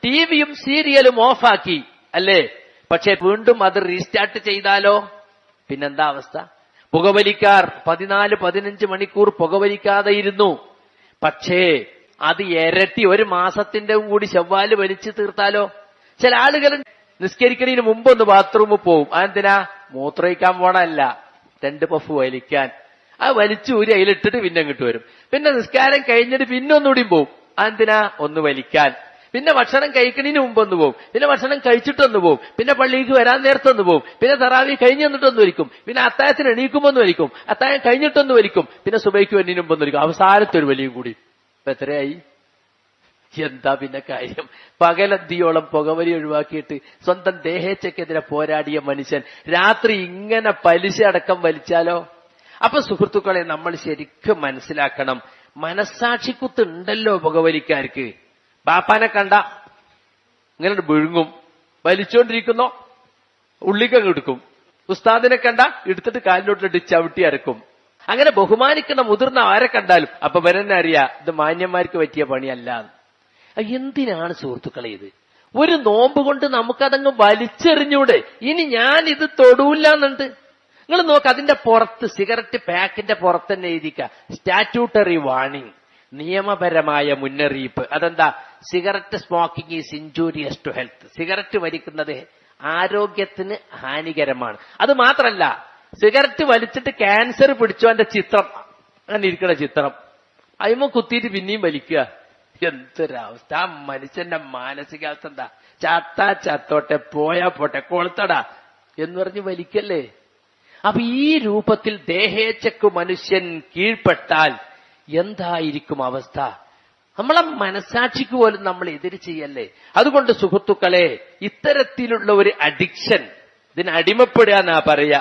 ടിവിയും സീരിയലും ഓഫാക്കി അല്ലേ? പക്ഷെ വീണ്ടും അത് റീസ്റ്റാർട്ട് ചെയ്താലോ പിന്നെന്താ അവസ്ഥ? പുകവലിക്കാർ 14-15 മണിക്കൂർ പുകവലിക്കാതെ ഇരുന്നു. പക്ഷേ അത് ഇരട്ടി 1 മാസത്തിന്റെ കൂടി ശവ്വാല് വലിച്ചു തീർത്താലോ? ചില ആളുകൾ നിസ്കരിക്കുന്നതിന് മുമ്പ് ഒന്ന് ബാത്റൂമിൽ പോവും. അതെന്തിനാ? മൂത്രയിക്കാൻ പോണല്ല, 2 പഫ് വലിക്കാൻ. അത് വലിച്ചു ഊരി അതിലിട്ടിട്ട് പിന്നെ അങ്ങോട്ട് വരും. പിന്നെ നിസ്കാരം കഴിഞ്ഞിട്ട് പിന്നെ ഒന്നുകൂടി പോവും. അതെന്തിനാ? ഒന്ന് വലിക്കാൻ. പിന്നെ ഭക്ഷണം കഴിക്കണതിന് മുമ്പ് ഒന്ന് പോകും. പിന്നെ ഭക്ഷണം കഴിച്ചിട്ടൊന്ന് പോകും. പിന്നെ പള്ളിക്ക് വരാൻ നേരത്തൊന്ന് പോകും. പിന്നെ തറാവി കഴിഞ്ഞ് വന്നിട്ടൊന്ന് വലിക്കും. പിന്നെ അത്താഴത്തിന് എണീക്കുമ്പൊന്ന് വലിക്കും. അത്താഴം കഴിഞ്ഞിട്ടൊന്ന് വലിക്കും. പിന്നെ സുബൈക്ക് വരുന്നതിന് മുമ്പൊന്ന് വലിക്കും. അവസാനത്തെ ഒരു വലിയും കൂടി. ഇപ്പൊ എത്രയായി? എന്താ പിന്നെ കാര്യം? പകലന്തിയോളം പുകവലി ഒഴിവാക്കിയിട്ട് സ്വന്തം ദേഹേച്ഛക്കെതിരെ പോരാടിയ മനുഷ്യൻ രാത്രി ഇങ്ങനെ പലിശ അടക്കം വലിച്ചാലോ? അപ്പൊ സുഹൃത്തുക്കളെ, നമ്മൾ ശരിക്കും മനസ്സിലാക്കണം, മനസ്സാക്ഷിക്കുത്തുണ്ടല്ലോ പുകവലിക്കാർക്ക്. ബാപ്പാനെ കണ്ട ഇങ്ങനെ വിഴുങ്ങും, വലിച്ചോണ്ടിരിക്കുന്നോ ഉള്ളിക്കങ്ങ് എടുക്കും. ഉസ്താദിനെ കണ്ട എടുത്തിട്ട് കാലിലോട്ടിട്ട് ചവിട്ടി അരക്കും. അങ്ങനെ ബഹുമാനിക്കുന്ന മുതിർന്ന ആരെ കണ്ടാലും അപ്പൊ വരെന്നെ അറിയാം ഇത് മാന്യന്മാർക്ക് പറ്റിയ പണിയല്ല. എന്തിനാണ് സുഹൃത്തുക്കളെ ഇത്? ഒരു നോമ്പ് കൊണ്ട് നമുക്കതങ്ങ് വലിച്ചെറിഞ്ഞൂടെ? ഇനി ഞാൻ ഇത് തൊടൂല്ലെന്നുണ്ട്. നിങ്ങൾ നോക്ക്, അതിന്റെ പുറത്ത് സിഗരറ്റ് പാക്കിന്റെ പുറത്ത് തന്നെ എഴുതിക്ക സ്റ്റാറ്റ്യൂട്ടറി വാർണിംഗ്, നിയമപരമായ മുന്നറിയിപ്പ്. അതെന്താ? Cigarette smoking is injurious to health. Cigarette വലിക്കുന്നത് ആരോഗ്യത്തിന് ഹാനികരമാണ്. അത് മാത്രല്ല, സിഗരറ്റ് വലിച്ചിട്ട് ക്യാൻസർ പിടിച്ചവന്റെ ചിത്രം, അങ്ങനെ ഇരിക്കുന്ന ചിത്രം അയിമ കുത്തിയിട്ട് പിന്നെയും വലിക്കുക. എന്തൊരവസ്ഥ! ആ മനുഷ്യന്റെ മാനസികാവസ്ഥ എന്താ? ചത്താ ചത്തോട്ടെ, പോയാ പോട്ടെ, കൊളുത്തടാ എന്ന് പറഞ്ഞ് വലിക്കല്ലേ. അപ്പൊ ഈ രൂപത്തിൽ ദേഹേച്ഛക്ക് മനുഷ്യൻ കീഴ്പ്പെട്ടാൽ എന്തായിരിക്കും അവസ്ഥ? നമ്മളെ മനസാക്ഷിക്ക് പോലും നമ്മൾ എതിര് ചെയ്യല്ലേ. അതുകൊണ്ട് സുഹൃത്തുക്കളെ, ഇത്തരത്തിലുള്ള ഒരു അഡിക്ഷൻ, ഇതിന് അടിമപ്പെടുക എന്നാ പറയാ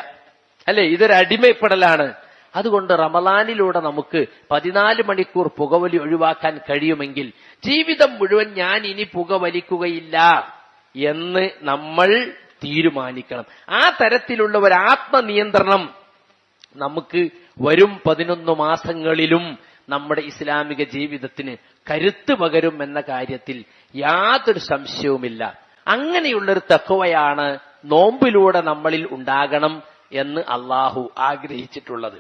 അല്ലെ? ഇതൊരു അടിമപ്പെടലാണ്. അതുകൊണ്ട് റമളാനിലൂടെ നമുക്ക് 14 മണിക്കൂർ പുകവലി ഒഴിവാക്കാൻ കഴിയുമെങ്കിൽ ജീവിതം മുഴുവൻ ഞാൻ ഇനി പുകവലിക്കുകയില്ല എന്ന് നമ്മൾ തീരുമാനിക്കണം. ആ തരത്തിലുള്ള ഒരു ആത്മനിയന്ത്രണം നമുക്ക് വരും 11 മാസങ്ങളിലും നമ്മുടെ ഇസ്ലാമിക ജീവിതത്തിന് കരുത്ത് പകരും എന്ന കാര്യത്തിൽ യാതൊരു സംശയവുമില്ല. അങ്ങനെയുള്ളൊരു തഖ്വയാണ് നോമ്പിലൂടെ നമ്മളിൽ ഉണ്ടാകണം എന്ന് അള്ളാഹു ആഗ്രഹിച്ചിട്ടുള്ളത്.